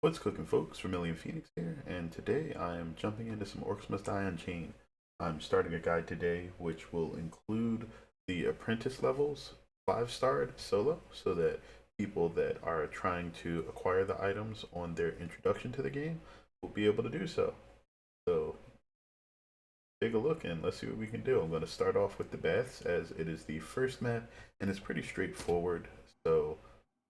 What's cooking, folks? Vermillion Phoenix here, and today I am jumping into some Orcs Must Die Unchained. I'm starting a guide today which will include the Apprentice levels 5-starred solo so that people that are trying to acquire the items on their introduction to the game will be able to do so. So take a look and let's see what we can do. I'm going to start off with the baths as it is the first map and it's pretty straightforward. So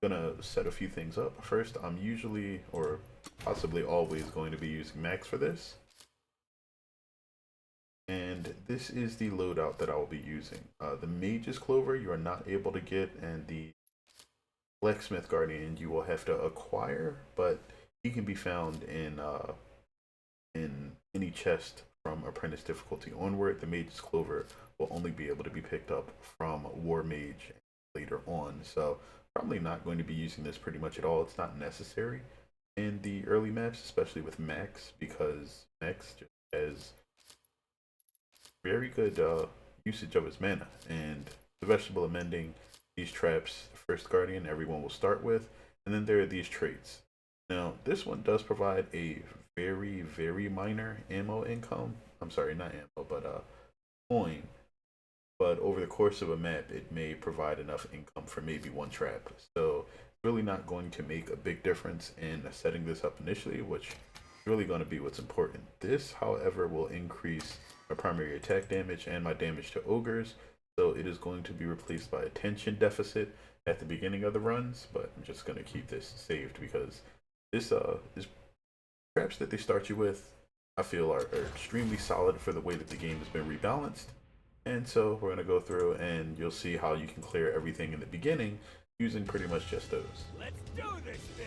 gonna set a few things up. First, I'm usually or possibly always going to be using max for this. And this is the loadout that I will be using. The Mage's Clover you are not able to get, and the Blacksmith Guardian you will have to acquire, but he can be found in any chest from Apprentice difficulty onward. The Mage's Clover will only be able to be picked up from War Mage later on. So probably not going to be using this pretty much at all. It's not necessary in the early maps, especially with Max, because Max just has very good usage of his mana. And the Vegetable Amending, these traps, the first Guardian, everyone will start with, and then there are these traits. Now, this one does provide a very minor ammo income. I'm sorry, not ammo, but coin. But over the course of a map, it may provide enough income for maybe one trap. So it's really not going to make a big difference in setting this up initially, which is really going to be what's important. This, however, will increase my primary attack damage and my damage to ogres. So it is going to be replaced by attention deficit at the beginning of the runs, but I'm just going to keep this saved because this traps that they start you with, I feel are extremely solid for the way that the game has been rebalanced. And so we're going to go through and you'll see how you can clear everything in the beginning using pretty much just those. Let's do this thing!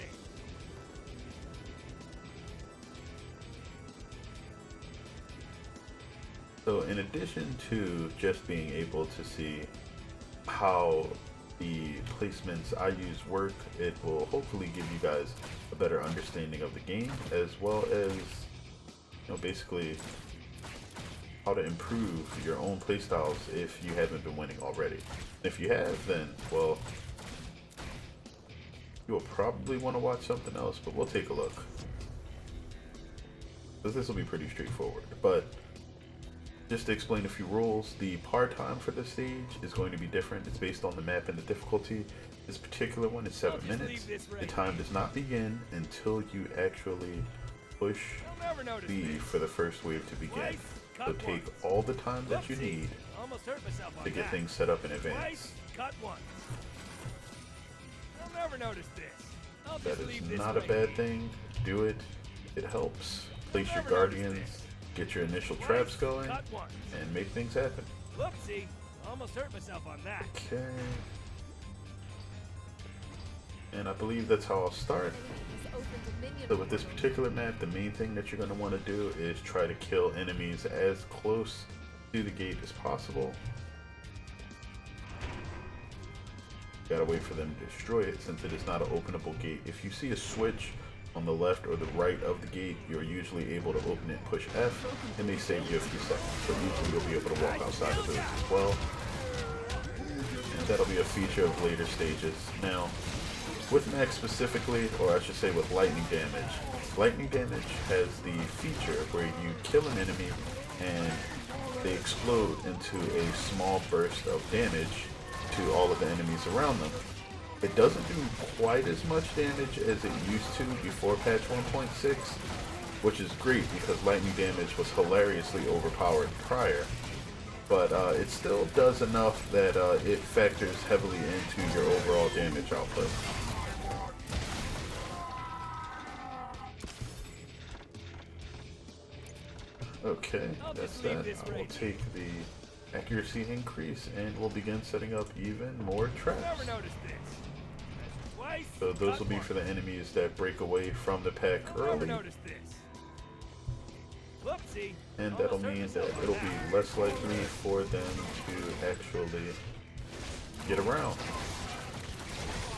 So in addition to just being able to see how the placements I use work, it will hopefully give you guys a better understanding of the game, as well as, basically how to improve your own playstyles if you haven't been winning already. If you have, then, well, you'll probably want to watch something else, but we'll take a look. Because this will be pretty straightforward. But just to explain a few rules, the par time for this stage is going to be different. It's based on the map and the difficulty. This particular one is 7 minutes. The time does not begin until you actually push B for the first wave to begin. So take all the time that you need to get things set up in advance. Cut one. I'll never notice this. That is not a bad thing. Do it. It helps. Place your guardians, get your initial traps going, and make things happen. Whoopsie. Almost hurt myself on that. Okay. And I believe that's how I'll start. So with this particular map, the main thing that you're going to want to do is try to kill enemies as close to the gate as possible. You gotta wait for them to destroy it since it is not an openable gate. If you see a switch on the left or the right of the gate, you're usually able to open it and push F. It may save you a few seconds, so usually you'll be able to walk outside of those as well. And that'll be a feature of later stages. Now, with Max specifically, or I should say with lightning damage has the feature where you kill an enemy and they explode into a small burst of damage to all of the enemies around them. It doesn't do quite as much damage as it used to before patch 1.6, which is great because lightning damage was hilariously overpowered prior. But it still does enough that it factors heavily into your overall damage output. Okay, that's that. I will take the accuracy increase and we'll begin setting up even more traps. So those will be for the enemies that break away from the pack early. And that'll mean that it'll be less likely for them to actually get around.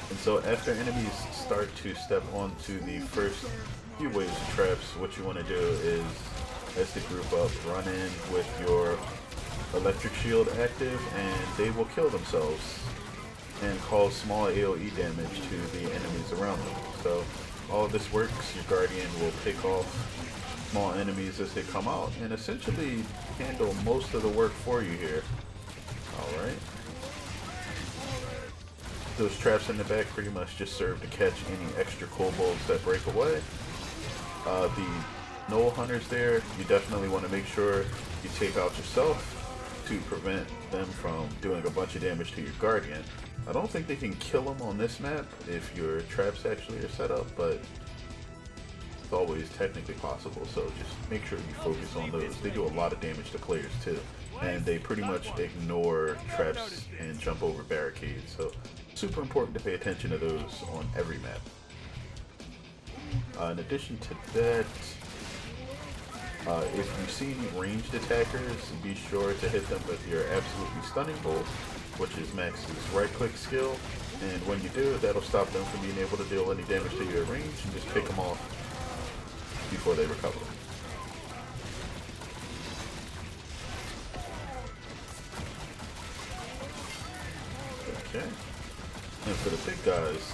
And so after enemies start to step onto the first few waves of traps, what you want to do is, as they group up, run in with your electric shield active and they will kill themselves and cause small AoE damage to the enemies around them. So all of this works, your Guardian will pick off small enemies as they come out and essentially handle most of the work for you here. Alright. Those traps in the back pretty much just serve to catch any extra kobolds that break away. The Knoll Hunters there, you definitely want to make sure you take out yourself to prevent them from doing a bunch of damage to your Guardian. I don't think they can kill them on this map if your traps actually are set up, but it's always technically possible, so just make sure you focus on those. They do a lot of damage to players too, and they pretty much ignore traps and jump over barricades, so super important to pay attention to those on every map. In addition to that, if you see any ranged attackers, be sure to hit them with your absolutely stunning bolt, which is Max's right-click skill, and when you do, that'll stop them from being able to deal any damage to your range and just pick them off before they recover. Okay, and for the big guys,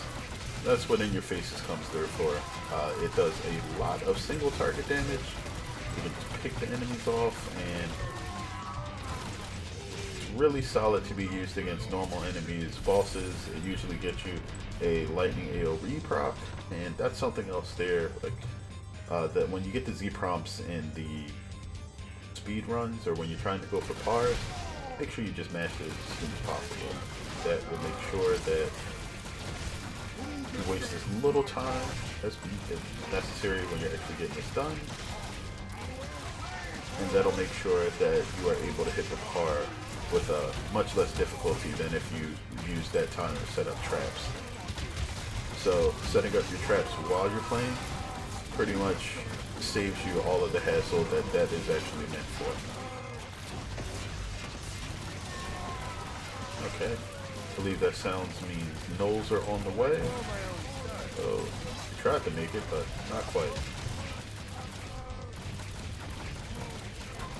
that's what In Your Faces comes through for. It does a lot of single target damage. You can just pick the enemies off, and it's really solid to be used against normal enemies. Bosses, it usually gets you a lightning AoE proc, and that's something else there. Like that when you get the Z prompts in the speed runs, or when you're trying to go for pars, make sure you just mash it as soon as possible. That will make sure that you waste as little time as necessary when you're actually getting this done. And that'll make sure that you are able to hit the par with much less difficulty than if you use that time to set up traps. So setting up your traps while you're playing pretty much saves you all of the hassle that is actually meant for. Okay, I believe that sounds means gnolls are on the way. So we tried to make it, but not quite.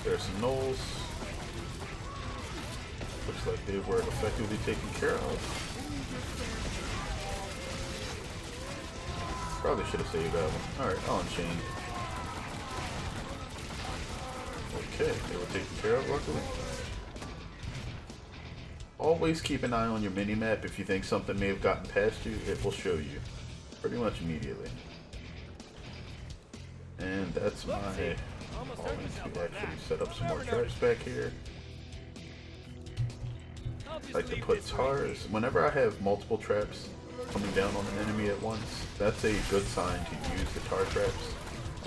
There's some gnolls. Looks like they were effectively taken care of. Probably should have saved that one. Alright, Unchained. Okay, they were taken care of, luckily. Always keep an eye on your mini-map. If you think something may have gotten past you, it will show you pretty much immediately. And that's my calling to actually set up some more traps back here. I like to put tars. Whenever I have multiple traps coming down on an enemy at once, that's a good sign to use the tar traps.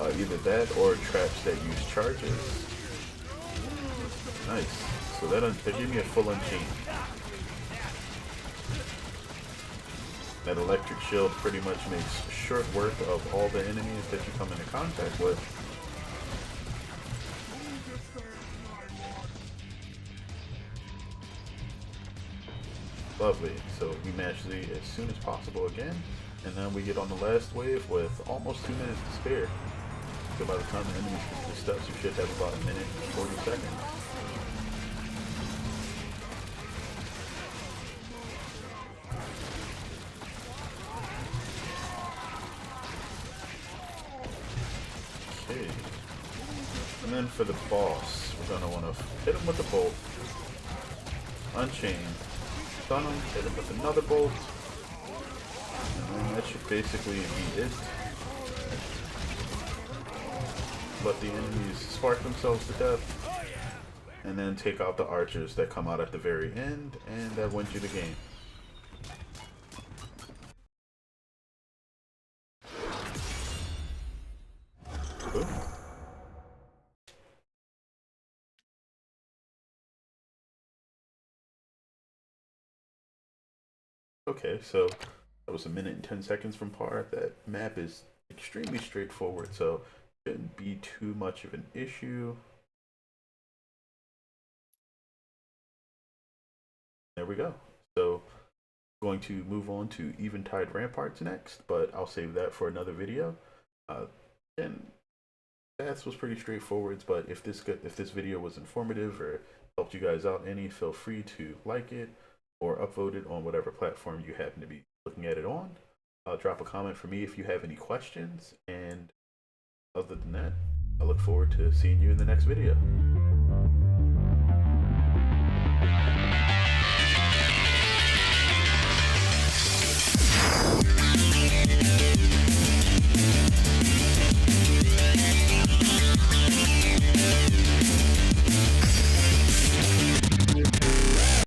Either that or traps that use charges. Nice. So that gave me a full Unchained. That electric shield pretty much makes short work of all the enemies that you come into contact with. Lovely. So we match the as soon as possible again, and then we get on the last wave with almost 2 minutes to spare. So by the time the enemies get to the steps, you should have about 1 minute and 40 seconds. Okay. And then for the boss, we're going to want to hit him with a bolt, Unchained, stun him, hit him with another bolt, and then that should basically be it. Let the enemies spark themselves to death, and then take out the archers that come out at the very end, and that wins you the game. Ooh. Okay, so that was 1 minute and 10 seconds from par. That map is extremely straightforward, so shouldn't be too much of an issue. There we go. So going to move on to Eventide Ramparts next, but I'll save that for another video. And stats was pretty straightforward, but if this video was informative or helped you guys out any, feel free to like it or upvote it on whatever platform you happen to be looking at it on. Drop a comment for me if you have any questions. And other than that, I look forward to seeing you in the next video.